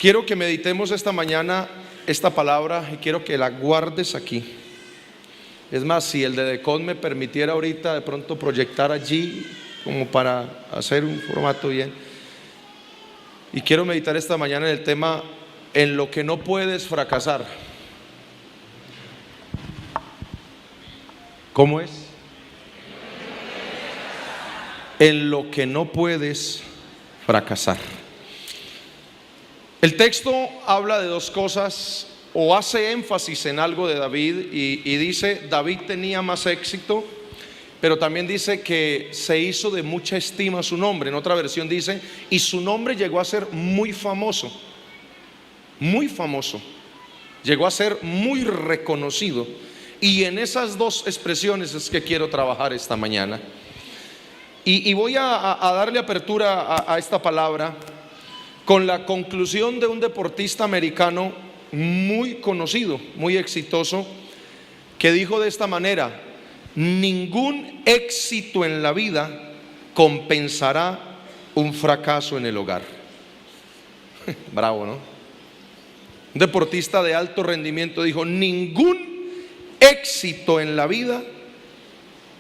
Quiero que meditemos esta mañana esta palabra y quiero que la guardes aquí. Es más, si el de Decon me permitiera ahorita de pronto proyectar allí como para hacer un formato bien. Y quiero meditar esta mañana en el tema en lo que no puedes fracasar. ¿Cómo es? En lo que no puedes fracasar. El texto habla de dos cosas, o hace énfasis en algo de David y dice: David tenía más éxito, pero también dice que se hizo de mucha estima su nombre. En otra versión dice: y su nombre llegó a ser muy famoso, llegó a ser muy reconocido. Y en esas dos expresiones es que quiero trabajar esta mañana. Y voy a darle apertura a esta palabra con la conclusión de un deportista americano muy conocido, muy exitoso, que dijo de esta manera: ningún éxito en la vida compensará un fracaso en el hogar. Bravo, ¿no? Un deportista de alto rendimiento dijo: ningún éxito en la vida,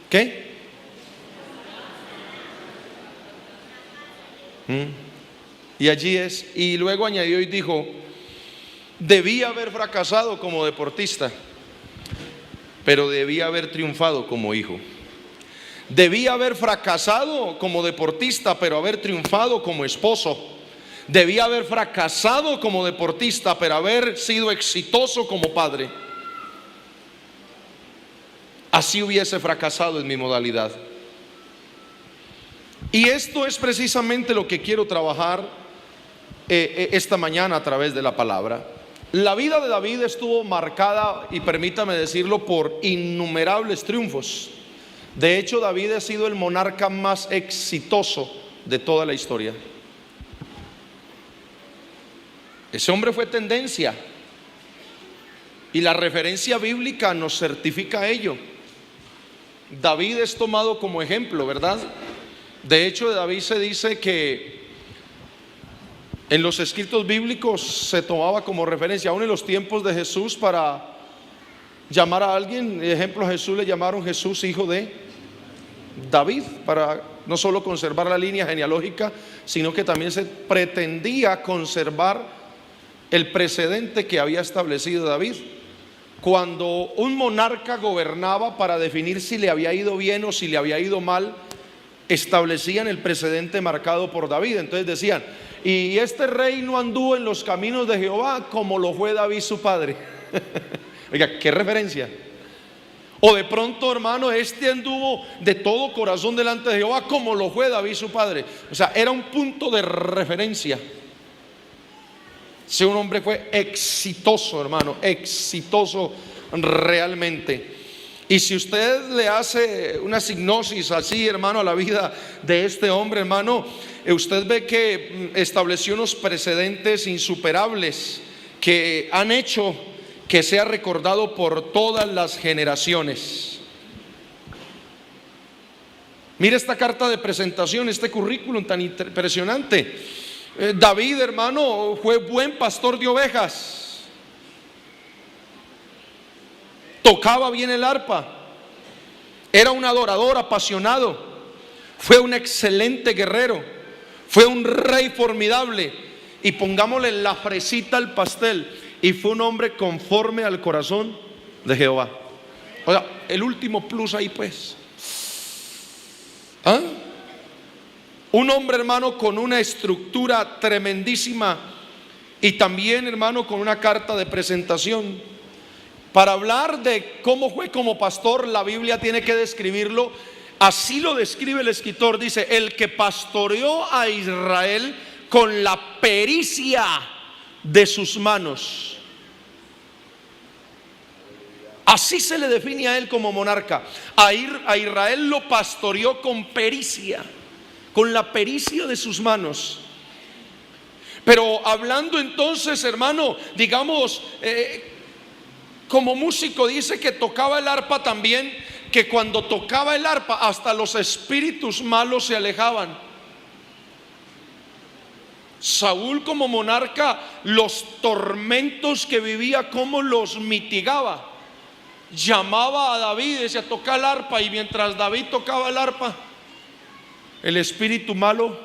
¿qué? Y allí es. Y luego añadió y dijo: debía haber fracasado como deportista, pero debía haber triunfado como hijo. Debía haber fracasado como deportista, pero haber triunfado como esposo. Debía haber fracasado como deportista, pero haber sido exitoso como padre. Así hubiese fracasado en mi modalidad. Y esto es precisamente lo que quiero trabajar esta mañana a través de la palabra. La vida de David estuvo marcada, y permítame decirlo, por innumerables triunfos. De hecho, David ha sido el monarca más exitoso de toda la historia. Ese hombre fue tendencia, y la referencia bíblica nos certifica ello. David es tomado como ejemplo, ¿verdad? De hecho, de David se dice que en los escritos bíblicos se tomaba como referencia, aún en los tiempos de Jesús, para llamar a alguien. Ejemplo, a Jesús le llamaron Jesús hijo de David, para no solo conservar la línea genealógica, sino que también se pretendía conservar el precedente que había establecido David. Cuando un monarca gobernaba, para definir si le había ido bien o si le había ido mal, establecían el precedente marcado por David. Entonces decían: y este rey no anduvo en los caminos de Jehová como lo fue David su padre. Oiga, qué referencia. O de pronto, hermano, este anduvo de todo corazón delante de Jehová como lo fue David su padre. O sea, era un punto de referencia. Si un hombre fue exitoso, hermano, exitoso realmente. Y si usted le hace una sinopsis así, hermano, a la vida de este hombre, hermano, usted ve que estableció unos precedentes insuperables que han hecho que sea recordado por todas las generaciones. Mire esta carta de presentación, este currículum tan impresionante. David, hermano, fue buen pastor de ovejas. Tocaba bien el arpa, era un adorador apasionado, fue un excelente guerrero, fue un rey formidable, y pongámosle la fresita al pastel, y fue un hombre conforme al corazón de Jehová. O sea, el último plus ahí pues. Un hombre, hermano, con una estructura tremendísima, y también, hermano, con una carta de presentación. Para hablar de cómo fue como pastor, la Biblia tiene que describirlo. Así lo describe el escritor. Dice: el que pastoreó a Israel con la pericia de sus manos. Así se le define a él como monarca. A Israel lo pastoreó con pericia, con la pericia de sus manos. Pero hablando entonces, hermano, digamos, como músico, dice que tocaba el arpa también, que cuando tocaba el arpa hasta los espíritus malos se alejaban. Saúl como monarca, los tormentos que vivía, cómo los mitigaba. Llamaba a David y decía: toca el arpa, y mientras David tocaba el arpa, el espíritu malo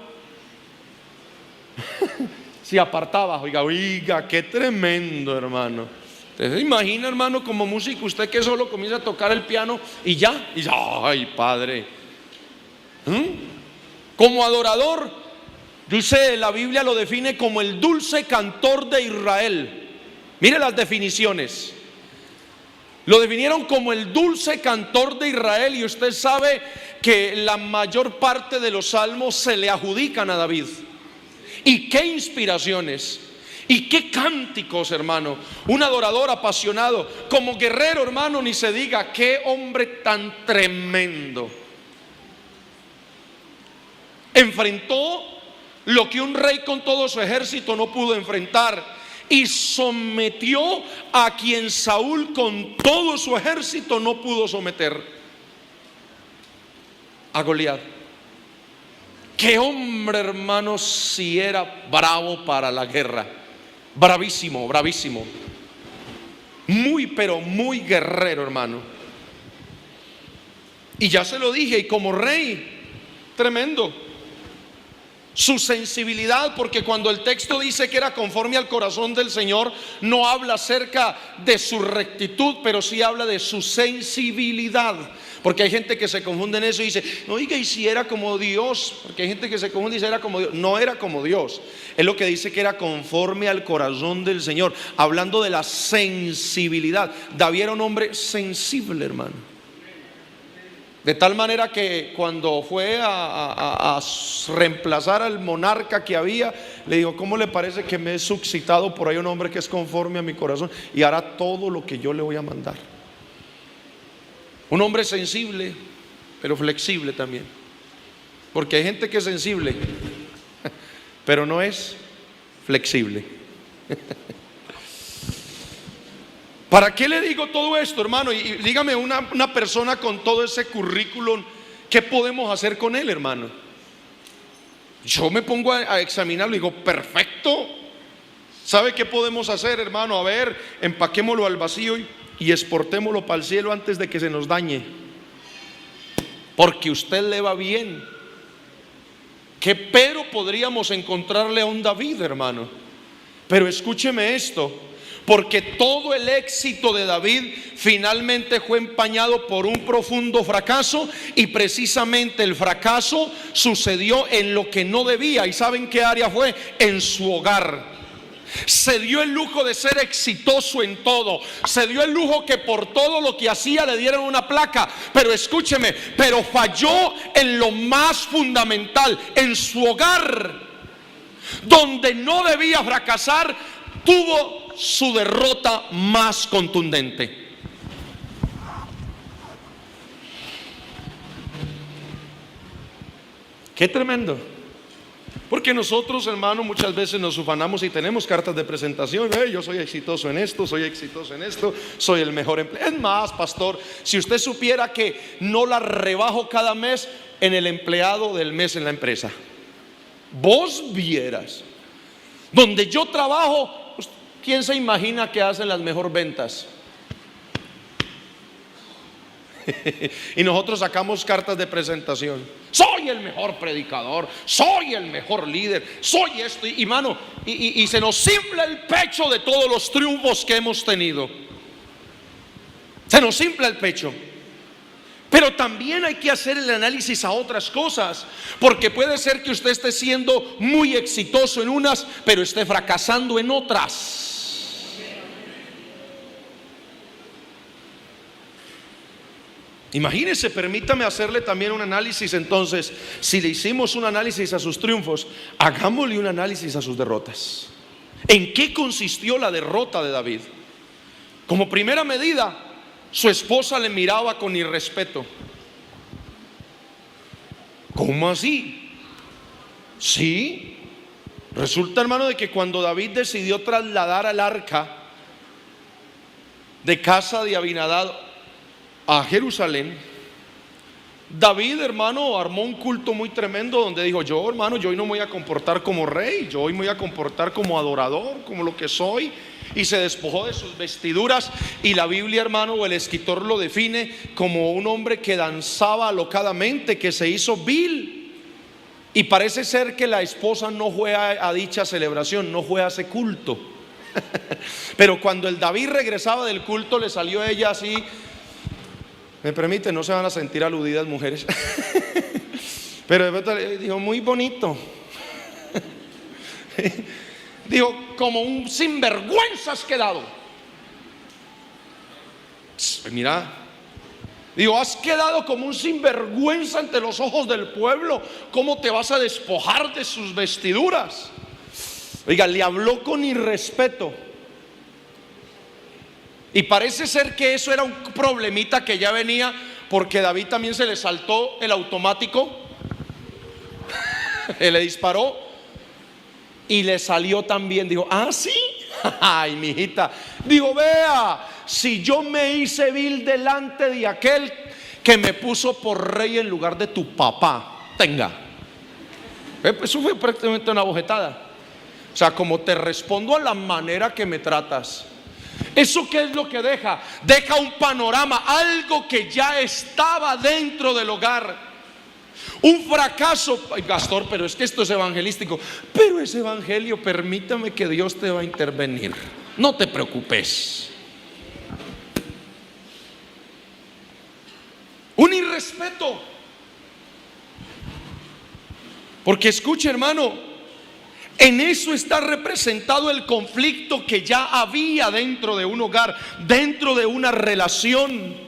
se apartaba. Oiga, qué tremendo, hermano. ¿Usted se imagina, hermano, como músico, usted que solo comienza a tocar el piano y ya, ay, Padre? Como adorador, dice, la Biblia lo define como el dulce cantor de Israel. Mire las definiciones. Lo definieron como el dulce cantor de Israel, y usted sabe que la mayor parte de los salmos se le adjudican a David. Y qué inspiraciones, y qué cánticos, hermano. Un adorador apasionado, como guerrero, hermano, ni se diga. Qué hombre tan tremendo. Enfrentó lo que un rey con todo su ejército no pudo enfrentar, y sometió a quien Saúl con todo su ejército no pudo someter, a Goliat. Qué hombre, hermano, si era bravo para la guerra. Bravísimo, bravísimo. Muy, pero muy guerrero, hermano. Y ya se lo dije, y como rey, tremendo. Su sensibilidad, porque cuando el texto dice que era conforme al corazón del Señor, no habla acerca de su rectitud, pero sí habla de su sensibilidad. Porque hay gente que se confunde en eso y dice: no, oiga, y si era como Dios. Porque hay gente que se confunde y dice: era como Dios. No era como Dios. Es lo que dice que era conforme al corazón del Señor, hablando de la sensibilidad. David era un hombre sensible, hermano. De tal manera que cuando fue a reemplazar al monarca que había, le dijo: ¿cómo le parece que me he suscitado por ahí un hombre que es conforme a mi corazón y hará todo lo que yo le voy a mandar? Un hombre sensible, pero flexible también. Porque hay gente que es sensible, pero no es flexible. ¿Para qué le digo todo esto, hermano? Y dígame, una persona con todo ese currículum, ¿qué podemos hacer con él, hermano? Yo me pongo a examinarlo y digo: perfecto. ¿Sabe qué podemos hacer, hermano? A ver, empaquémoslo al vacío y exportémoslo para el cielo antes de que se nos dañe. Porque usted le va bien. ¿Qué pero podríamos encontrarle a un David, hermano? Pero escúcheme esto. Porque todo el éxito de David finalmente fue empañado por un profundo fracaso, y precisamente el fracaso sucedió en lo que no debía. ¿Y saben qué área fue? En su hogar. Se dio el lujo de ser exitoso en todo. Se dio el lujo que por todo lo que hacía le dieran una placa. Pero escúcheme, pero falló en lo más fundamental, en su hogar. Donde no debía fracasar, tuvo su derrota más contundente. Qué tremendo. Porque nosotros, hermano, muchas veces nos ufanamos y tenemos cartas de presentación: yo soy exitoso en esto, soy exitoso en esto, soy el mejor empleado. Es más, pastor, si usted supiera que no la rebajo cada mes en el empleado del mes en la empresa, vos vieras. Donde yo trabajo, ¿quién se imagina que hacen las mejores ventas? Y nosotros sacamos cartas de presentación: soy el mejor predicador, soy el mejor líder, soy esto. Y mano, y se nos infla el pecho de todos los triunfos que hemos tenido. Se nos infla el pecho. Pero también hay que hacer el análisis a otras cosas, porque puede ser que usted esté siendo muy exitoso en unas, pero esté fracasando en otras. Imagínese, permítame hacerle también un análisis. Entonces, si le hicimos un análisis a sus triunfos, hagámosle un análisis a sus derrotas. ¿En qué consistió la derrota de David? Como primera medida, su esposa le miraba con irrespeto. ¿Cómo así? Sí. Resulta, hermano, de que cuando David decidió trasladar al arca de casa de Abinadab a Jerusalén, David, hermano, armó un culto muy tremendo donde dijo: yo, hermano, yo hoy no me voy a comportar como rey, yo hoy me voy a comportar como adorador, como lo que soy. Y se despojó de sus vestiduras, y la Biblia, hermano, o el escritor lo define como un hombre que danzaba alocadamente, que se hizo vil. Y parece ser que la esposa no fue a dicha celebración, no fue a ese culto. Pero cuando el David regresaba del culto, le salió a ella así. Me permite, no se van a sentir aludidas, mujeres. Pero de repente dijo: muy bonito. Dijo: como un sinvergüenza has quedado. Mira, digo, has quedado como un sinvergüenza ante los ojos del pueblo. ¿Cómo te vas a despojar de sus vestiduras? Oiga, le habló con irrespeto. Y parece ser que eso era un problemita que ya venía, porque David también se le saltó el automático. Él le disparó y le salió también. Dijo: ah, sí. Ay, mijita. Digo: vea, si yo me hice vil delante de aquel que me puso por rey en lugar de tu papá, tenga. Eso fue prácticamente una bojetada. O sea, como te respondo a la manera que me tratas. ¿Eso qué es lo que deja? Deja un panorama, algo que ya estaba dentro del hogar. Un fracaso. Ay, pastor, pero es que esto es evangelístico. Pero es evangelio, permítame que Dios te va a intervenir. No te preocupes. Un irrespeto. Porque escuche, hermano, en eso está representado el conflicto que ya había dentro de un hogar, dentro de una relación.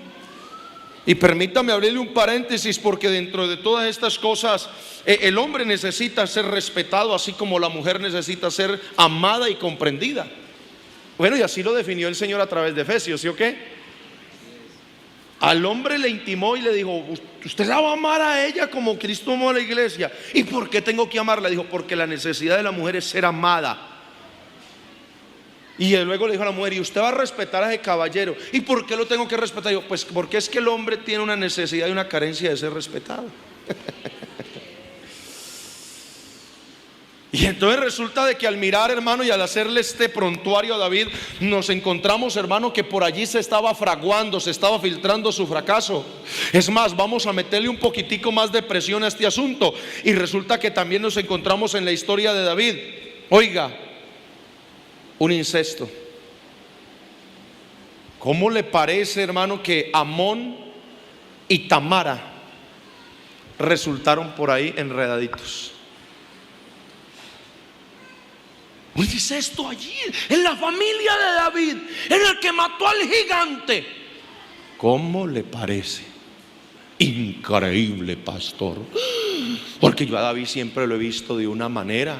Y permítame abrirle un paréntesis, porque dentro de todas estas cosas el hombre necesita ser respetado, así como la mujer necesita ser amada y comprendida. Bueno, y así lo definió el Señor a través de Efesios, ¿sí o qué? Al hombre le intimó y le dijo: usted la va a amar a ella como Cristo amó a la iglesia. ¿Y por qué tengo que amarla? Dijo: porque la necesidad de la mujer es ser amada. Y luego le dijo a la mujer: y usted va a respetar a ese caballero. ¿Y por qué lo tengo que respetar? Dijo: pues porque es que el hombre tiene una necesidad y una carencia de ser respetado. Y entonces resulta de que al mirar, hermano, y al hacerle este prontuario a David, nos encontramos, hermano, que por allí se estaba fraguando, se estaba filtrando su fracaso. Es más, vamos a meterle un poquitico más de presión a este asunto. Y resulta que también nos encontramos en la historia de David. Oiga, un incesto. ¿Cómo le parece, hermano, que Amón y Tamara resultaron por ahí enredaditos? Un incesto allí, en la familia de David, en el que mató al gigante. ¿Cómo le parece? Increíble, pastor. Porque yo a David siempre lo he visto de una manera,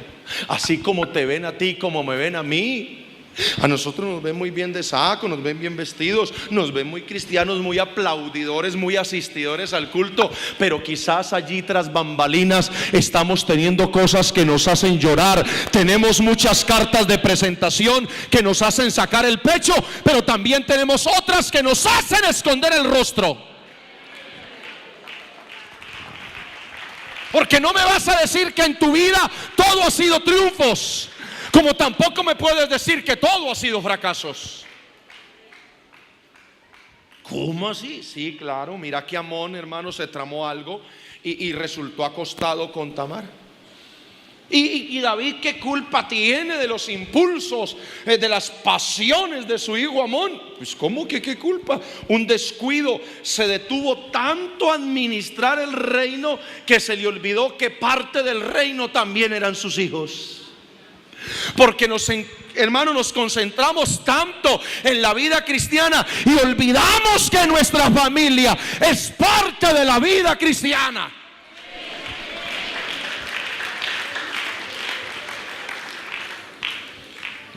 así como te ven a ti, como me ven a mí. A nosotros nos ven muy bien de saco, nos ven bien vestidos, nos ven muy cristianos, muy aplaudidores, muy asistidores al culto. Pero quizás allí tras bambalinas estamos teniendo cosas que nos hacen llorar. Tenemos muchas cartas de presentación que nos hacen sacar el pecho, pero también tenemos otras que nos hacen esconder el rostro. Porque no me vas a decir que en tu vida todo ha sido triunfos, como tampoco me puedes decir que todo ha sido fracasos. ¿Cómo así? Sí, claro, mira que Amón, hermano, se tramó algo y resultó acostado con Tamar. Y David, ¿qué culpa tiene de los impulsos, de las pasiones de su hijo Amón? Pues ¿cómo que qué culpa? Un descuido. Se detuvo tanto a administrar el reino que se le olvidó que parte del reino también eran sus hijos. Porque hermanos, nos concentramos tanto en la vida cristiana y olvidamos que nuestra familia es parte de la vida cristiana.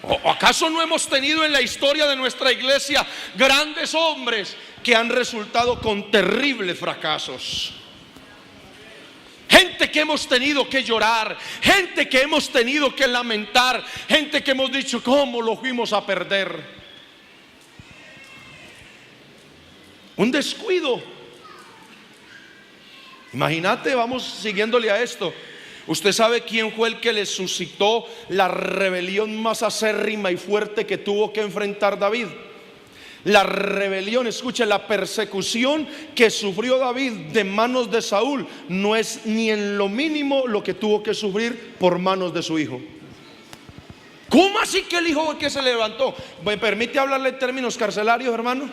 ¿O acaso no hemos tenido en la historia de nuestra iglesia grandes hombres que han resultado con terribles fracasos? Gente que hemos tenido que llorar, gente que hemos tenido que lamentar, gente que hemos dicho cómo lo fuimos a perder. Un descuido. Imagínate, vamos siguiéndole a esto. ¿Usted sabe quién fue el que le suscitó la rebelión más acérrima y fuerte que tuvo que enfrentar David? La rebelión, escuche, la persecución que sufrió David de manos de Saúl no es ni en lo mínimo lo que tuvo que sufrir por manos de su hijo. ¿Cómo así que el hijo que se levantó? ¿Me permite hablarle en términos carcelarios, hermano?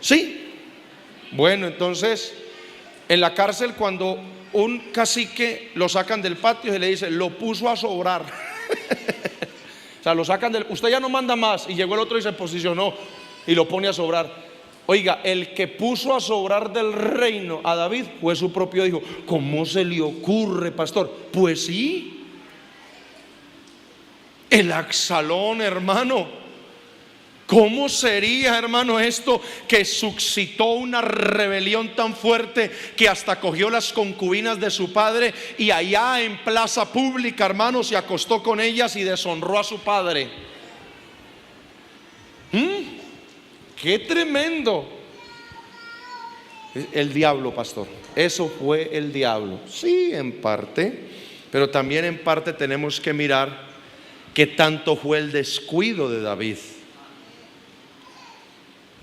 ¿Sí? Bueno, entonces, en la cárcel, cuando un cacique lo sacan del patio, se le dice, lo puso a sobrar. O sea, lo sacan del, usted ya no manda más. Y llegó el otro y se posicionó y lo pone a sobrar. Oiga, el que puso a sobrar del reino a David fue su propio hijo. ¿Cómo se le ocurre, pastor? Pues sí, el Absalón, hermano. ¿Cómo sería, hermano, esto que suscitó una rebelión tan fuerte que hasta cogió las concubinas de su padre y allá en plaza pública, hermano, se acostó con ellas y deshonró a su padre? ¡Qué tremendo! El diablo, pastor. Eso fue el diablo. Sí, en parte, pero también en parte tenemos que mirar qué tanto fue el descuido de David.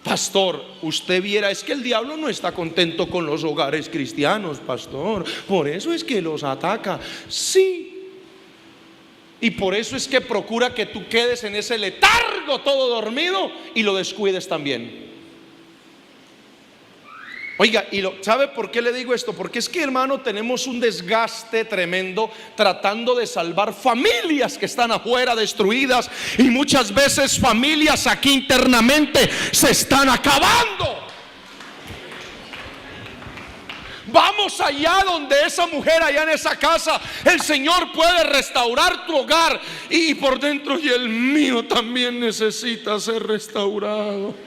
Pastor, usted viera, es que el diablo no está contento con los hogares cristianos, pastor. Por eso es que los ataca. Sí. Y por eso es que procura que tú quedes en ese letargo todo dormido y lo descuides también. Oiga, ¿sabe por qué le digo esto? Porque es que, hermano, tenemos un desgaste tremendo tratando de salvar familias que están afuera destruidas, y muchas veces familias aquí internamente se están acabando. Vamos allá donde esa mujer, allá en esa casa, el Señor puede restaurar tu hogar, y por dentro, y el mío también necesita ser restaurado.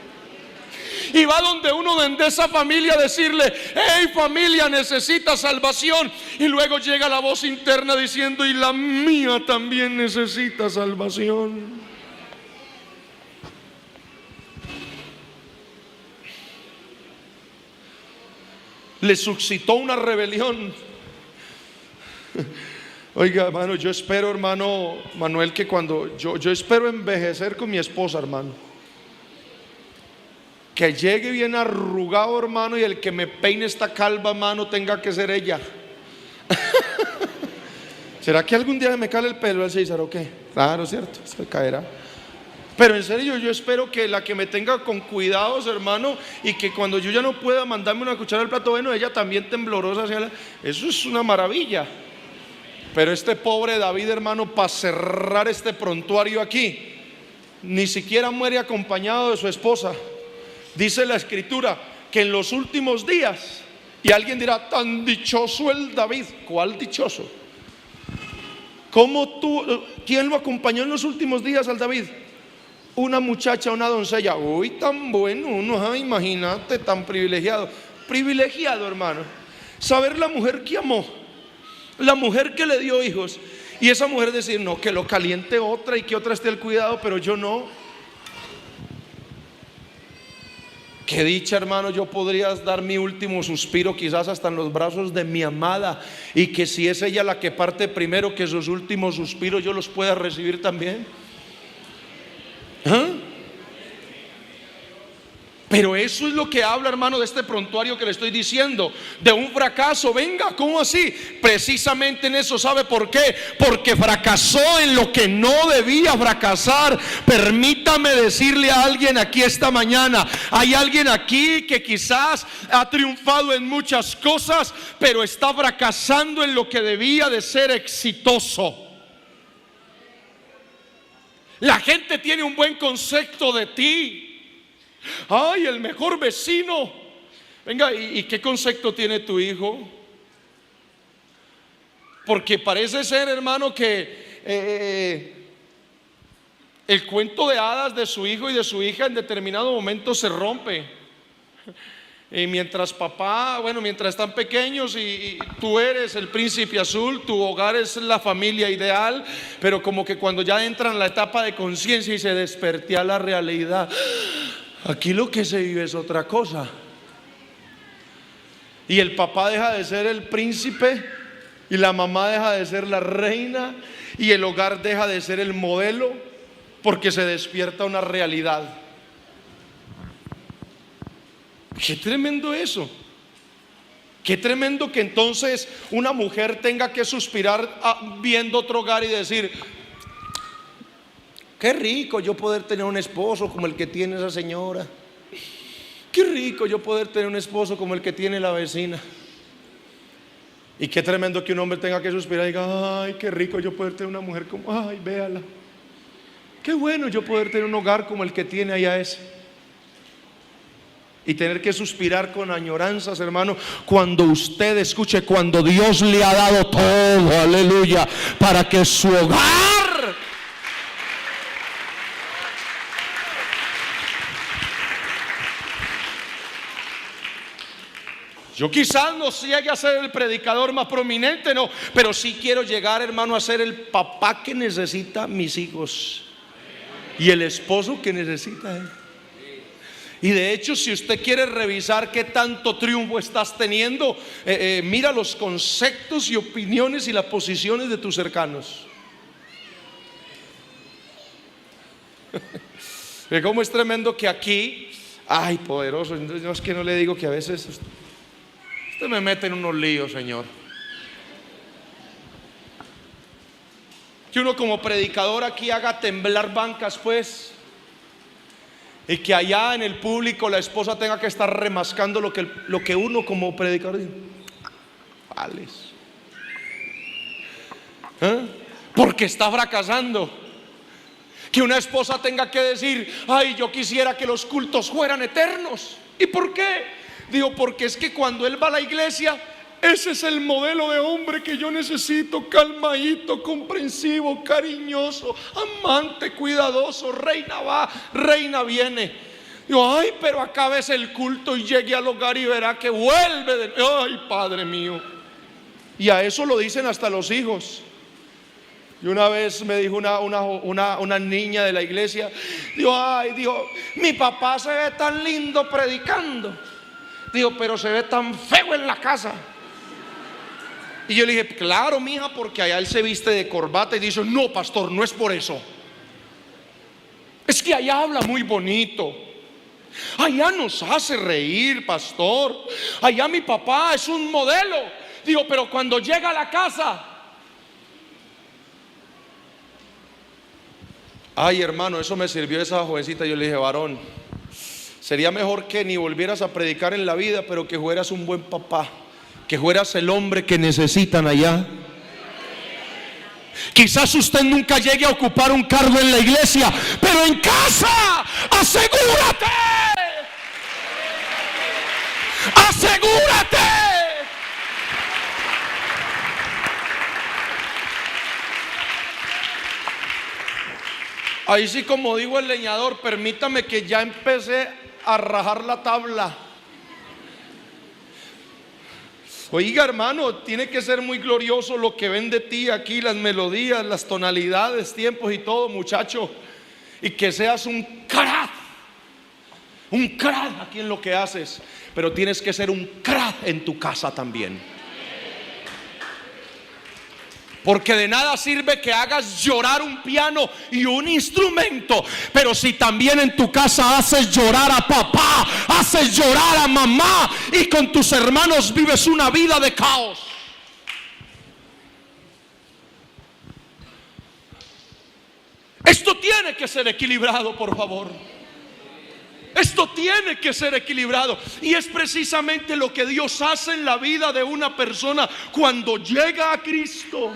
Y va donde uno de esa familia a decirle, hey, familia, necesita salvación. Y luego llega la voz interna diciendo, y la mía también necesita salvación. Le suscitó una rebelión. Oiga, hermano, yo espero, hermano Manuel, que cuando yo espero envejecer con mi esposa, hermano, que llegue bien arrugado, hermano, y el que me peine esta calva, hermano, tenga que ser ella. ¿Será que algún día me cae el pelo al César o qué? Claro, cierto, se caerá. Pero en serio, yo espero que la que me tenga con cuidados, hermano, y que cuando yo ya no pueda mandarme una cuchara al plato, bueno, ella también temblorosa hacia la... Eso es una maravilla. Pero este pobre David, hermano, para cerrar este prontuario aquí, ni siquiera muere acompañado de su esposa. Dice la escritura que en los últimos días, y alguien dirá, tan dichoso el David. ¿Cuál dichoso? ¿Quién lo acompañó en los últimos días al David? Una muchacha, una doncella. Uy, tan bueno, uno, imagínate, tan privilegiado. Privilegiado, hermano. Saber la mujer que amó, la mujer que le dio hijos, y esa mujer decir, no, que lo caliente otra y que otra esté al cuidado, pero yo no. Qué dicha, hermano, yo podría dar mi último suspiro quizás hasta en los brazos de mi amada, y que si es ella la que parte primero, que sus últimos suspiros yo los pueda recibir también. Pero eso es lo que habla, hermano, de este prontuario que le estoy diciendo, de un fracaso. Venga, ¿cómo así? Precisamente en eso. ¿Sabe por qué? Porque fracasó en lo que no debía fracasar. Permítame decirle a alguien aquí esta mañana, hay alguien aquí que quizás ha triunfado en muchas cosas, pero está fracasando en lo que debía de ser exitoso. La gente tiene un buen concepto de ti. Ay, el mejor vecino. Venga, ¿y qué concepto tiene tu hijo? Porque parece ser, hermano, que el cuento de hadas de su hijo y de su hija en determinado momento se rompe. Y mientras mientras están pequeños y tú eres el príncipe azul, tu hogar es la familia ideal, pero como que cuando ya entran en la etapa de conciencia y se despertea la realidad, aquí lo que se vive es otra cosa. Y el papá deja de ser el príncipe y la mamá deja de ser la reina y el hogar deja de ser el modelo, porque se despierta una realidad. Qué tremendo eso. Qué tremendo que entonces una mujer tenga que suspirar viendo otro hogar y decir: qué rico yo poder tener un esposo como el que tiene esa señora. Qué rico yo poder tener un esposo como el que tiene la vecina. Y qué tremendo que un hombre tenga que suspirar y diga: ay, qué rico yo poder tener una mujer como, ay, véala. Qué bueno yo poder tener un hogar como el que tiene allá ese. Y tener que suspirar con añoranzas, hermano, cuando usted escuche, cuando Dios le ha dado todo, aleluya, para que su hogar yo quizás no llegue a ser el predicador más prominente, no, pero sí quiero llegar, hermano, a ser el papá que necesita mis hijos y el esposo que necesita él. Y de hecho, si usted quiere revisar qué tanto triunfo estás teniendo, mira los conceptos y opiniones y las posiciones de tus cercanos. Cómo es tremendo que aquí, ay, poderoso, yo es que no le digo que a veces usted me mete en unos líos, Señor. Que uno como predicador aquí haga temblar bancas, pues, y que allá en el público la esposa tenga que estar remascando lo que uno como predicador dice: vales, porque está fracasando. Que una esposa tenga que decir: ay, yo quisiera que los cultos fueran eternos. ¿Y por qué? Digo, porque es que cuando él va a la iglesia, ese es el modelo de hombre que yo necesito: calmadito, comprensivo, cariñoso, amante, cuidadoso. Reina va, reina viene. Digo, ay, pero acabe el culto y llegue al hogar y verá que vuelve ay, Padre mío. Y a eso lo dicen hasta los hijos. Y una vez me dijo una niña de la iglesia: digo, ay, digo, mi papá se ve tan lindo predicando, digo, pero se ve tan feo en la casa. Y yo le dije: claro, mija, porque allá él se viste de corbata. Y dice: no, pastor, no es por eso. Es que allá habla muy bonito. Allá nos hace reír, pastor. Allá mi papá es un modelo. Digo, pero cuando llega a la casa, ay, hermano, eso me sirvió esa jovencita. Yo le dije: varón, sería mejor que ni volvieras a predicar en la vida, pero que fueras un buen papá, que fueras el hombre que necesitan allá. Quizás usted nunca llegue a ocupar un cargo en la iglesia, pero en casa, asegúrate. Asegúrate. Ahí sí, como digo el leñador, permítame que ya empecé a rajar la tabla. Oiga, hermano, tiene que ser muy glorioso lo que ven de ti aquí, las melodías, las tonalidades, tiempos y todo, muchacho. Y que seas un crack aquí en lo que haces. Pero tienes que ser un crack en tu casa también. Porque de nada sirve que hagas llorar un piano y un instrumento, pero si también en tu casa haces llorar a papá, haces llorar a mamá, y con tus hermanos vives una vida de caos. Esto tiene que ser equilibrado, por favor. Esto tiene que ser equilibrado. Y es precisamente lo que Dios hace en la vida de una persona cuando llega a Cristo.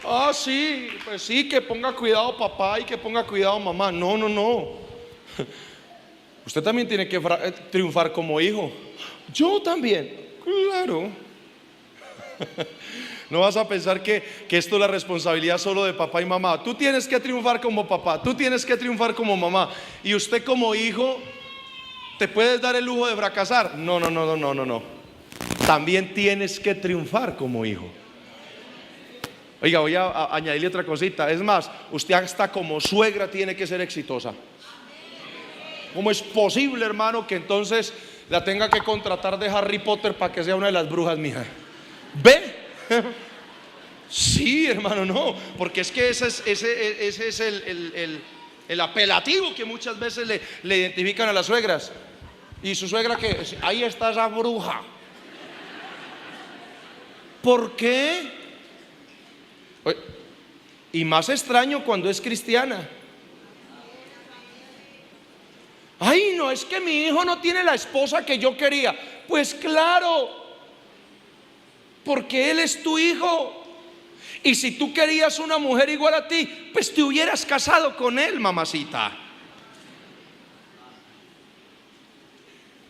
Ah, sí, pues sí, que ponga cuidado papá y que ponga cuidado mamá. No, no, no. Usted también tiene que triunfar como hijo. Yo también, claro. No vas a pensar que esto es la responsabilidad solo de papá y mamá. Tú tienes que triunfar como papá, tú tienes que triunfar como mamá. Y usted como hijo, ¿te puedes dar el lujo de fracasar? No, no, no, no, no, no. También tienes que triunfar como hijo. Oiga, voy a añadirle otra cosita. Es más, usted hasta como suegra tiene que ser exitosa. ¿Cómo es posible, hermano, que entonces la tenga que contratar de Harry Potter para que sea una de las brujas, mija? ¿Ve? Sí, hermano, no. Porque es que ese es el apelativo que muchas veces le identifican a las suegras. Y su suegra, que ahí está esa bruja. ¿Por qué? Y más extraño cuando es cristiana. Ay, no, es que mi hijo no tiene la esposa que yo quería. Pues claro, porque él es tu hijo. Y si tú querías una mujer igual a ti, pues te hubieras casado con él, mamacita.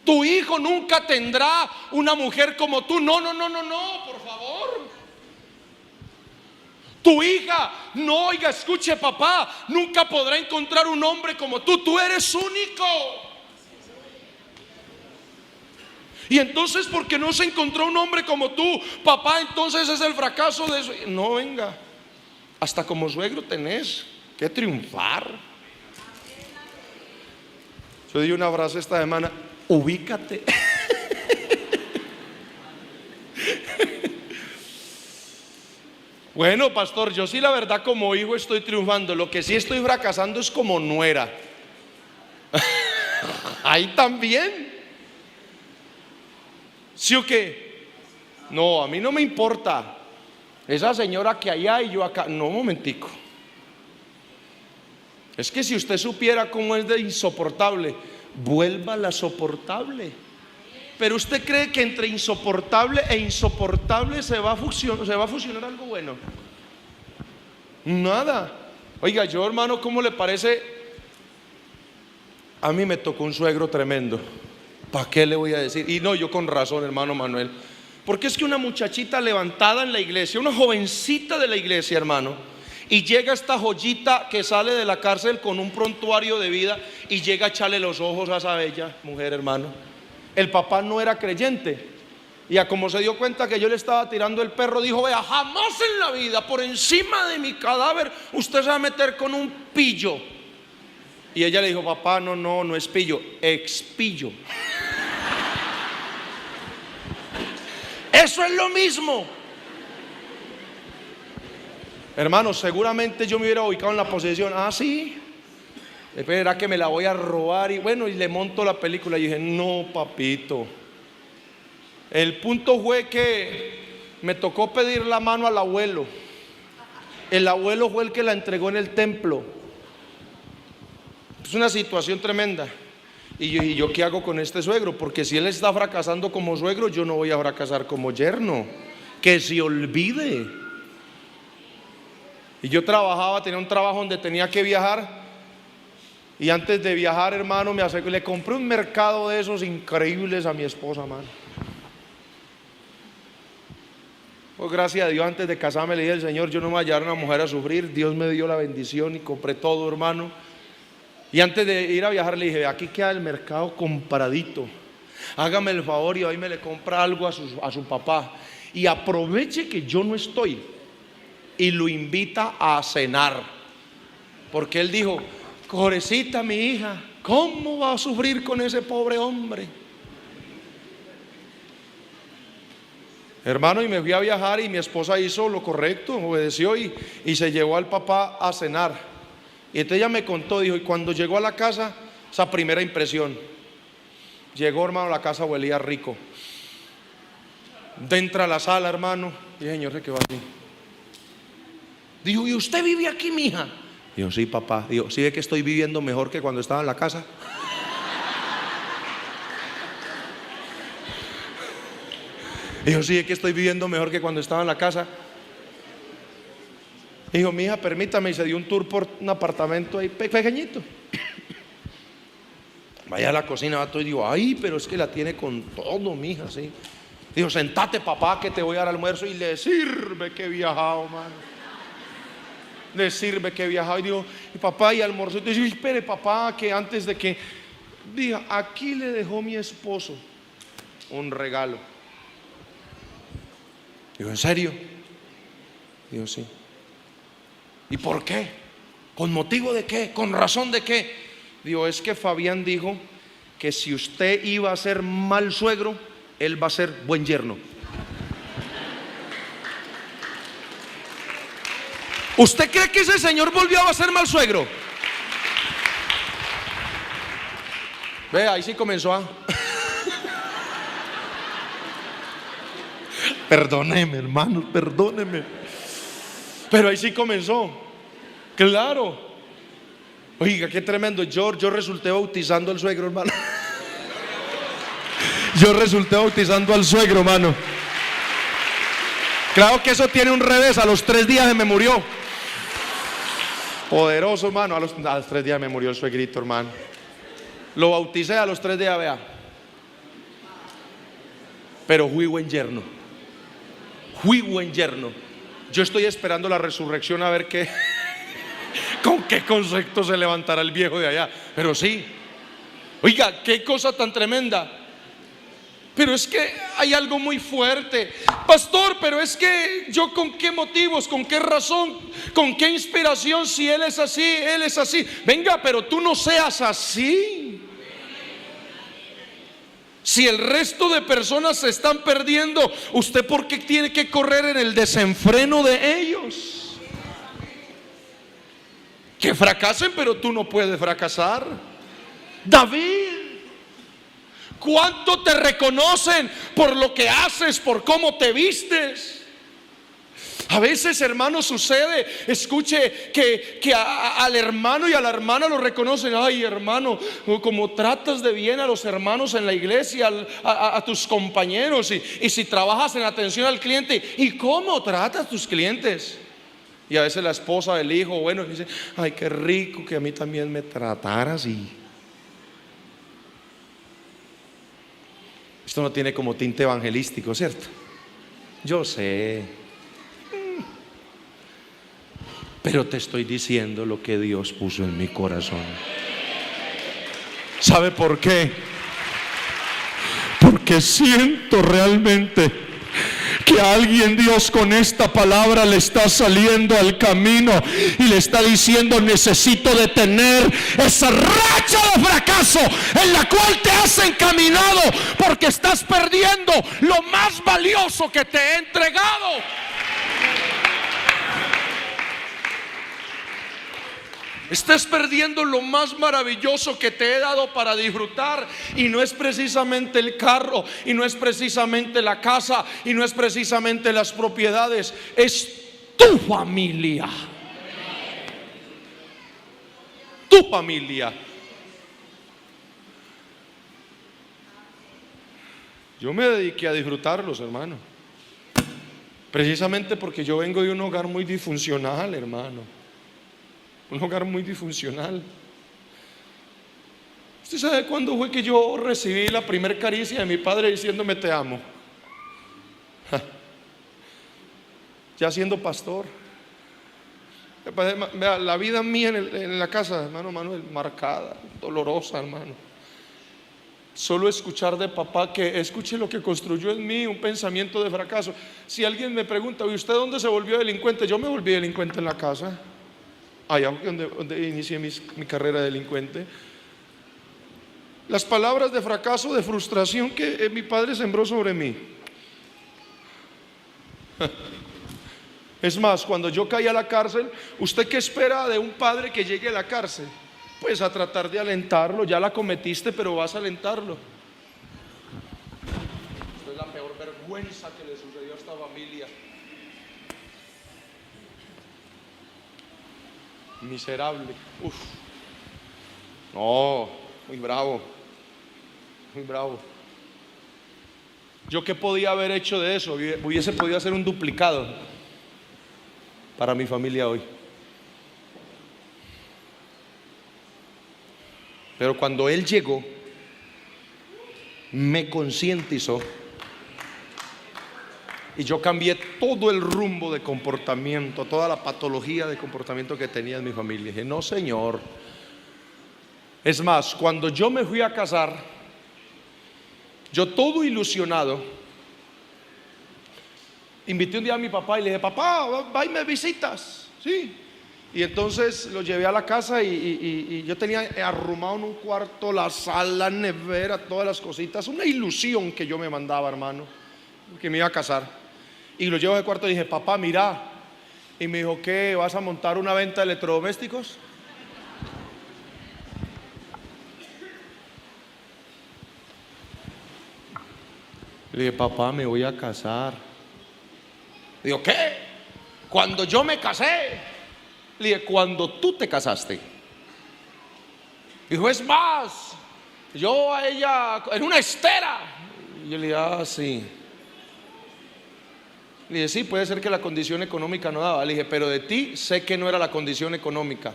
Tu hijo nunca tendrá una mujer como tú. No, por favor. Tu hija, no, oiga, escuche, papá, nunca podrá encontrar un hombre como tú. Tú eres único. Y entonces, porque no se encontró un hombre como tú, papá, entonces es el fracaso de eso. No, venga, hasta como suegro tenés que triunfar. Yo di una frase esta semana: ubícate. Bueno, pastor, yo sí, la verdad, como hijo estoy triunfando. Lo que sí estoy fracasando es como nuera. Ahí también. ¿Sí o qué? No, a mí no me importa esa señora que allá y yo acá. No, un momentico. Es que si usted supiera cómo es de insoportable, vuélvala soportable. Pero usted cree que entre insoportable e insoportable se va a fusionar algo bueno. Nada. Oiga, yo, hermano, ¿cómo le parece? A mí me tocó un suegro tremendo. ¿Para qué le voy a decir? Y no, yo con razón, hermano Manuel. Porque es que una muchachita levantada en la iglesia, una jovencita de la iglesia, hermano, y llega esta joyita que sale de la cárcel con un prontuario de vida y llega a echarle los ojos a esa bella mujer, hermano. El papá no era creyente, y a como se dio cuenta que yo le estaba tirando el perro, dijo: vea, jamás en la vida por encima de mi cadáver usted se va a meter con un pillo. Y ella le dijo: papá, no es pillo, expillo. Eso es lo mismo. Hermano, seguramente yo me hubiera ubicado en la posesión. Ah, sí, espera que me la voy a robar. Y bueno, y le monto la película. Y dije: no, papito. El punto fue que me tocó pedir la mano al abuelo. El abuelo fue el que la entregó en el templo. Es una situación tremenda. Y yo ¿qué hago con este suegro? Porque si él está fracasando como suegro, yo no voy a fracasar como yerno. Que se olvide. Y yo trabajaba, tenía un trabajo donde tenía que viajar. Y antes de viajar, hermano, le compré un mercado de esos increíbles a mi esposa, hermano. Pues gracias a Dios, antes de casarme le dije al Señor: yo no me voy a llevar a una mujer a sufrir. Dios me dio la bendición y compré todo, hermano. Y antes de ir a viajar le dije: aquí queda el mercado compradito. Hágame el favor y hoy me le compra algo a su papá. Y aproveche que yo no estoy y lo invita a cenar. Porque él dijo: Corecita, mi hija, ¿cómo va a sufrir con ese pobre hombre? Hermano, y me fui a viajar y mi esposa hizo lo correcto, obedeció y se llevó al papá a cenar. Y entonces ella me contó, dijo: y cuando llegó a la casa, esa primera impresión, llegó, hermano, la casa huelía rico. Entra a la sala, hermano, y el señor se quedó así. Dijo: ¿y usted vive aquí, mija? Dijo: sí, papá. Dijo: ¿sí ve que estoy viviendo mejor que cuando estaba en la casa? Dijo: sí, ve que estoy viviendo mejor que cuando estaba en la casa. Dijo: mi hija, permítame. Y se dio un tour por un apartamento ahí pequeñito. Vaya a la cocina, va todo, y digo: ay, pero es que la tiene con todo, mi hija, sí. Dijo: sentate, papá, que te voy a dar almuerzo. Y le sirve que he viajado, mano. Le sirve que he viajado. Y digo: y papá, y almuerzo. Y dice: espere, papá, que antes de que. Diga: aquí le dejó mi esposo un regalo. Digo: ¿en serio? Digo: sí. ¿Y por qué? ¿Con motivo de qué? ¿Con razón de qué? Digo, es que Fabián dijo que si usted iba a ser mal suegro, él va a ser buen yerno. ¿Usted cree que ese señor volvió a ser mal suegro? Ve, ahí sí comenzó a... Perdóneme, hermano, perdóneme. Pero ahí sí comenzó. Claro. Oiga, qué tremendo. Yo resulté bautizando al suegro, hermano. Yo resulté bautizando al suegro, hermano. Claro que eso tiene un revés. A los 3 días se me murió. Poderoso, hermano. A los 3 días me murió el suegrito, hermano. Lo bauticé a los 3 días, vea. Pero fui buen yerno. Fui buen yerno. Yo estoy esperando la resurrección a ver qué, con qué concepto se levantará el viejo de allá. Pero sí. Oiga, qué cosa tan tremenda. Pero es que hay algo muy fuerte, pastor, pero es que yo con qué motivos, con qué razón, con qué inspiración, si él es así, él es así. Venga, pero tú no seas así. Si el resto de personas se están perdiendo, ¿usted por qué tiene que correr en el desenfreno de ellos? Que fracasen, pero tú no puedes fracasar. David, ¿cuánto te reconocen por lo que haces, por cómo te vistes? A veces, hermano, sucede, escuche, que al hermano y a la hermana lo reconocen. Ay, hermano, como tratas de bien a los hermanos en la iglesia, a tus compañeros, y si trabajas en atención al cliente, ¿y cómo tratas a tus clientes? Y a veces la esposa del hijo, bueno, dice, ay, qué rico que a mí también me tratara así. Esto no tiene como tinte evangelístico, ¿cierto? Yo sé. Pero te estoy diciendo lo que Dios puso en mi corazón. ¿Sabe por qué? Porque siento realmente que a alguien Dios con esta palabra le está saliendo al camino y le está diciendo: necesito detener esa racha de fracaso en la cual te has encaminado, porque estás perdiendo lo más valioso que te he entregado. Estás perdiendo lo más maravilloso que te he dado para disfrutar. Y no es precisamente el carro, y no es precisamente la casa, y no es precisamente las propiedades. Es tu familia. Tu familia. Yo me dediqué a disfrutarlos, hermano. Precisamente porque yo vengo de un hogar muy disfuncional, hermano. Un hogar muy disfuncional. ¿Usted sabe cuándo fue que yo recibí la primera caricia de mi padre diciéndome te amo? Ya siendo pastor. Vea, la vida mía en la casa, hermano Manuel, marcada, dolorosa, hermano. Solo escuchar de papá que escuche lo que construyó en mí, un pensamiento de fracaso. Si alguien me pregunta, ¿y usted dónde se volvió delincuente? Yo me volví delincuente en la casa. Allá donde inicié mi carrera de delincuente. Las palabras de fracaso, de frustración que mi padre sembró sobre mí. Es más, cuando yo caí a la cárcel, ¿usted qué espera de un padre que llegue a la cárcel? Pues a tratar de alentarlo. Ya la cometiste, pero vas a alentarlo. Esto es la peor vergüenza que le sucedió a esta familia. Miserable. Uf. No, muy bravo. Muy bravo. ¿Yo qué podía haber hecho de eso? Hubiese podido hacer un duplicado para mi familia hoy. Pero cuando él llegó, me concientizó y yo cambié todo el rumbo de comportamiento, toda la patología de comportamiento que tenía en mi familia. Dije, no, señor. Es más, cuando yo me fui a casar, yo todo ilusionado, invité un día a mi papá y le dije, papá, va y me visitas. Sí. Y entonces lo llevé a la casa y yo tenía arrumado en un cuarto la sala, nevera, todas las cositas. Una ilusión que yo me mandaba, hermano, que me iba a casar. Y lo llevo al cuarto y dije, papá, mira. Y me dijo, ¿qué? ¿Vas a montar una venta de electrodomésticos? Le dije, papá, me voy a casar. Digo, ¿qué? Cuando yo me casé. Le dije, cuando tú te casaste. Dijo, es más, yo a ella en una estera. Y yo le dije, ah, sí. Le dije, sí, puede ser que la condición económica no daba. Le dije, pero de ti sé que no era la condición económica.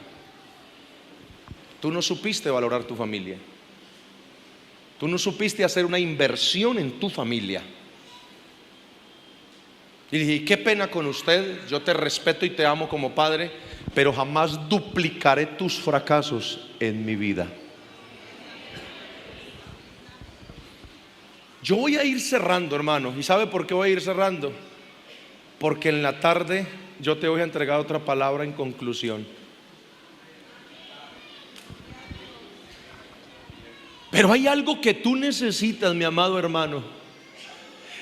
Tú no supiste valorar tu familia. Tú no supiste hacer una inversión en tu familia. Y dije, qué pena con usted, yo te respeto y te amo como padre, pero jamás duplicaré tus fracasos en mi vida. Yo voy a ir cerrando, hermano. ¿Y sabe por qué voy a ir cerrando? Porque en la tarde yo te voy a entregar otra palabra en conclusión. Pero hay algo que tú necesitas, mi amado hermano.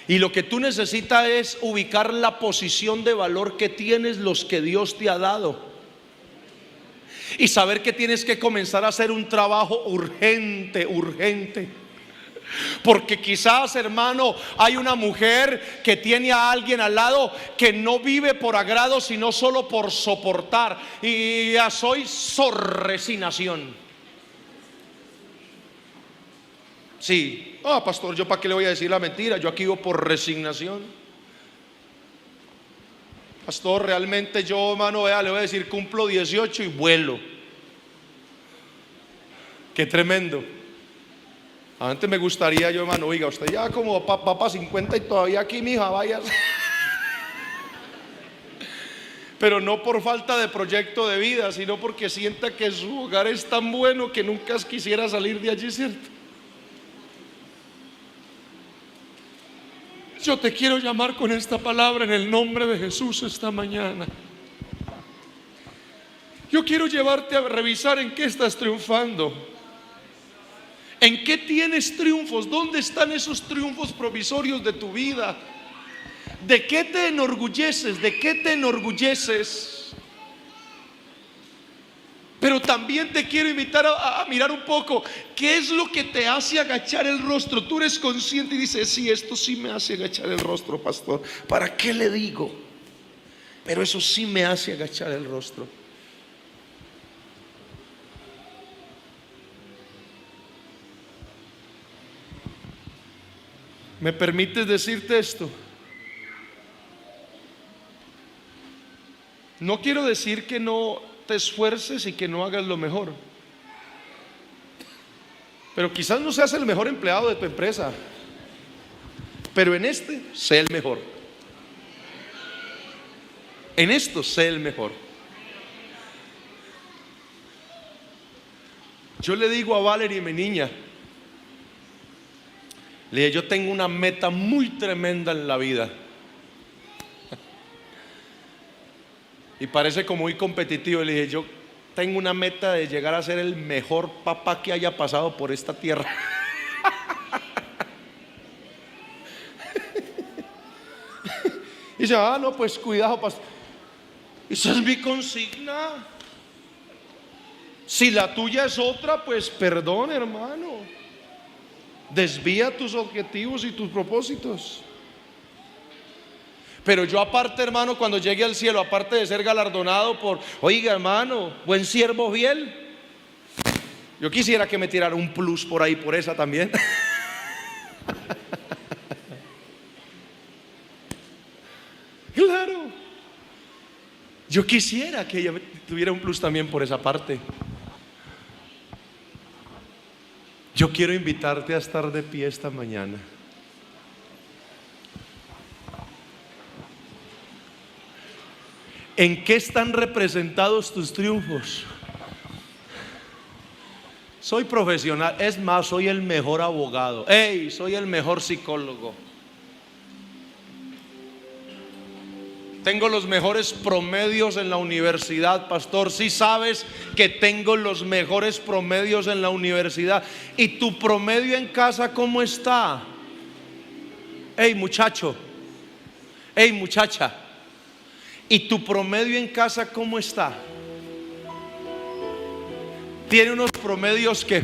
Y lo que tú necesitas es ubicar la posición de valor que tienes, los que Dios te ha dado. Y saber que tienes que comenzar a hacer un trabajo urgente. Porque quizás, hermano, hay una mujer que tiene a alguien al lado que no vive por agrado, sino solo por soportar. Y ya soy resignación. Sí, pastor, ¿yo para qué le voy a decir la mentira? Yo aquí vivo por resignación. Pastor, realmente yo, hermano, vea, le voy a decir, cumplo 18 y vuelo. Qué tremendo. Antes me gustaría yo, hermano, oiga, usted ya como papá 50 y todavía aquí, mija, vaya. Pero no por falta de proyecto de vida, sino porque sienta que su hogar es tan bueno que nunca quisiera salir de allí, ¿cierto? Yo te quiero llamar con esta palabra en el nombre de Jesús esta mañana. Yo quiero llevarte a revisar en qué estás triunfando. ¿En qué tienes triunfos? ¿Dónde están esos triunfos provisorios de tu vida? ¿De qué te enorgulleces? ¿De qué te enorgulleces? Pero también te quiero invitar a mirar un poco qué es lo que te hace agachar el rostro. Tú eres consciente y dices, sí, esto sí me hace agachar el rostro, pastor. ¿Para qué le digo? Pero eso sí me hace agachar el rostro. ¿Me permites decirte esto? No quiero decir que no te esfuerces y que no hagas lo mejor, pero quizás no seas el mejor empleado de tu empresa, pero en este sé el mejor. En esto sé el mejor. Yo le digo a Valerie, mi niña, le dije, yo tengo una meta muy tremenda en la vida. Y parece como muy competitivo. Le dije, yo tengo una meta de llegar a ser el mejor papá que haya pasado por esta tierra. Y dice, no, pues cuidado, pastor. Esa es mi consigna. Si la tuya es otra, pues perdón, hermano. Desvía tus objetivos y tus propósitos. Pero yo aparte, hermano, cuando llegue al cielo, aparte de ser galardonado por, oiga, hermano, buen siervo fiel, yo quisiera que me tirara un plus por ahí, por esa también. Claro. Yo quisiera que ella tuviera un plus también por esa parte. Yo quiero invitarte a estar de pie esta mañana. ¿En qué están representados tus triunfos? Soy profesional, es más, soy el mejor abogado. Soy el mejor psicólogo. Tengo los mejores promedios en la universidad, pastor. Si sabes que tengo los mejores promedios en la universidad. ¿Y tu promedio en casa cómo está? Hey, muchacho. Hey, muchacha. ¿Y tu promedio en casa cómo está? Tiene unos promedios que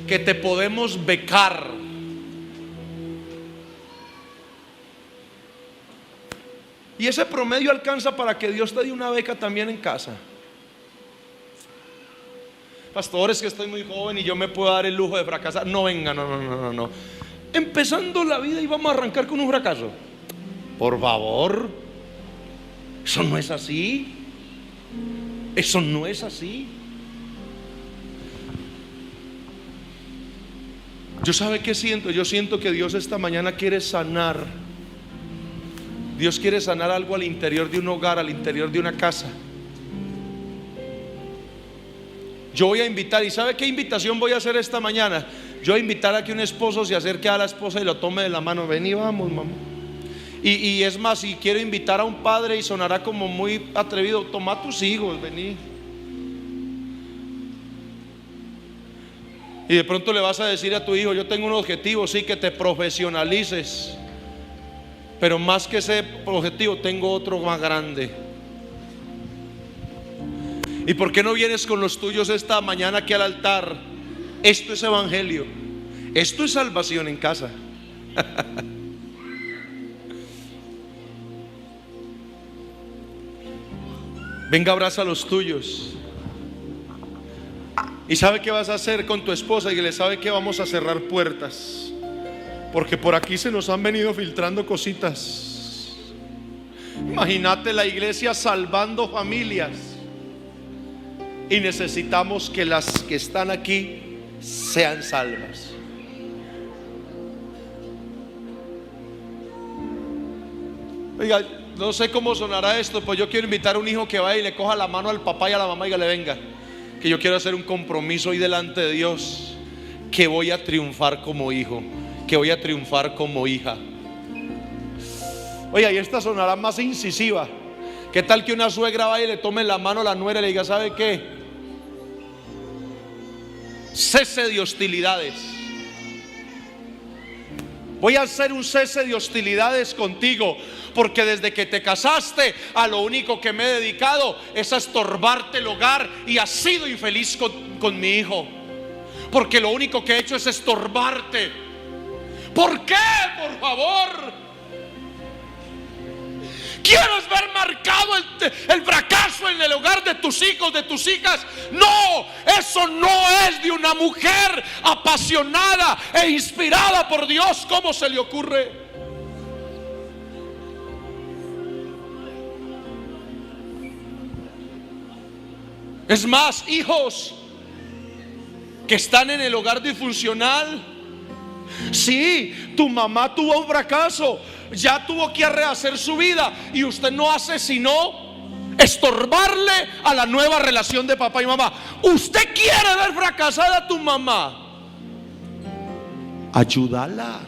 te podemos becar. Y ese promedio alcanza para que Dios te dé una beca también en casa. Pastores, que estoy muy joven y yo me puedo dar el lujo de fracasar. No, venga, no. Empezando la vida y vamos a arrancar con un fracaso. Por favor, eso no es así. Eso no es así. Yo sabe qué siento. Yo siento que Dios esta mañana quiere sanar. Dios quiere sanar algo al interior de un hogar, al interior de una casa. Yo voy a invitar, ¿y sabe qué invitación voy a hacer esta mañana? Yo voy a invitar a que un esposo se acerque a la esposa y lo tome de la mano. Ven y vamos, mamá. Y es más, si quiero invitar a un padre y sonará como muy atrevido, toma a tus hijos, vení. Y de pronto le vas a decir a tu hijo: yo tengo un objetivo, sí, que te profesionalices. Pero más que ese objetivo, tengo otro más grande. ¿Y por qué no vienes con los tuyos esta mañana aquí al altar? Esto es evangelio. Esto es salvación en casa. Venga, abraza a los tuyos. ¿Y sabe qué vas a hacer con tu esposa? Y le sabe que vamos a cerrar puertas. Porque por aquí se nos han venido filtrando cositas. Imagínate la iglesia salvando familias. Y necesitamos que las que están aquí sean salvas. Oiga, no sé cómo sonará esto, pues yo quiero invitar a un hijo que vaya y le coja la mano al papá y a la mamá y que le venga. Que yo quiero hacer un compromiso hoy delante de Dios. Que voy a triunfar como hijo. Que voy a triunfar como hija. Oye, y esta sonará más incisiva. ¿Qué tal que una suegra vaya y le tome la mano a la nuera y le diga: ¿sabe qué? Cese de hostilidades. Voy a hacer un cese de hostilidades contigo, porque desde que te casaste, a lo único que me he dedicado es a estorbarte el hogar y has sido infeliz con mi hijo. Porque lo único que he hecho es estorbarte. ¿Por qué? Por favor. ¿Quieres ver marcado el fracaso en el hogar de tus hijos, de tus hijas? No, eso no es de una mujer apasionada e inspirada por Dios. ¿Cómo se le ocurre? Es más, hijos que están en el hogar disfuncional. Sí, tu mamá tuvo un fracaso, ya tuvo que rehacer su vida, y usted no hace sino estorbarle a la nueva relación de papá y mamá. Usted quiere ver fracasada a tu mamá, ayúdala.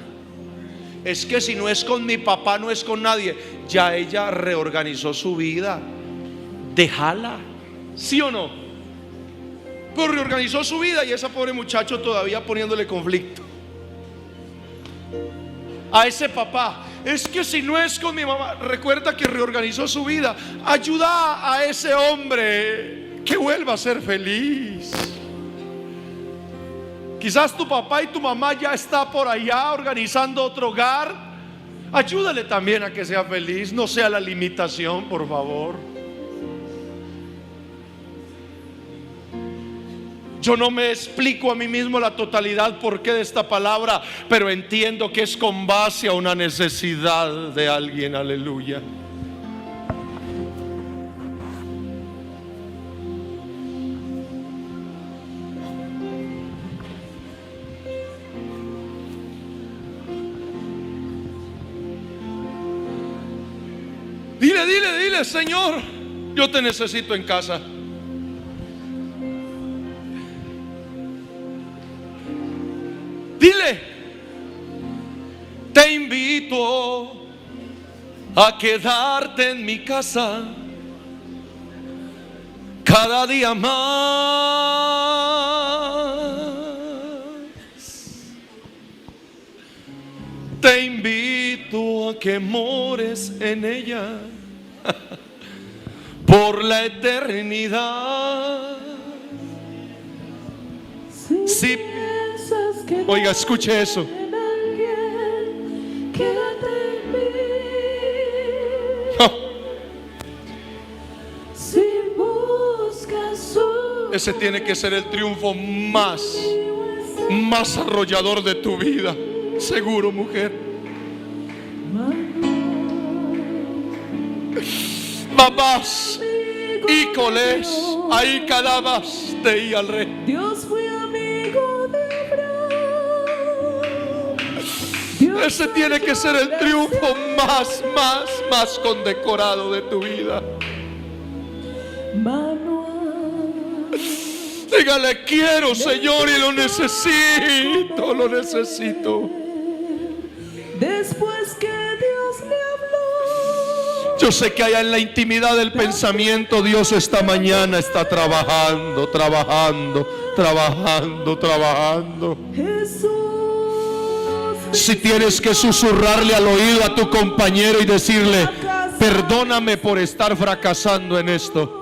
Es que si no es con mi papá, no es con nadie. Ya ella reorganizó su vida, déjala. ¿Sí o no? Pues reorganizó su vida y esa pobre muchacho todavía poniéndole conflicto a ese papá. Es que si no es con mi mamá, recuerda que reorganizó su vida. Ayuda a ese hombre que vuelva a ser feliz. Quizás tu papá y tu mamá ya está por allá organizando otro hogar. Ayúdale también a que sea feliz. No sea la limitación, por favor. Yo no me explico a mí mismo la totalidad por qué de esta palabra, pero entiendo que es con base a una necesidad de alguien. Aleluya. Dile, Señor, yo te necesito en casa. Dile, te invito a quedarte en mi casa cada día más. Te invito a que mores en ella por la eternidad. Si oiga, escuche eso. Ese tiene que ser el triunfo más arrollador de tu vida. Seguro, mujer. Babás y colés, ahí cadabas de ir al rey. Dios fue amigo de Abraham. Ese tiene que ser el triunfo más condecorado de tu vida. Dígale, quiero, Señor, y lo necesito, lo necesito. Después que Dios le habló, yo sé que allá en la intimidad del pensamiento Dios esta mañana está trabajando. Jesús, si tienes que susurrarle al oído a tu compañero y decirle, perdóname por estar fracasando en esto,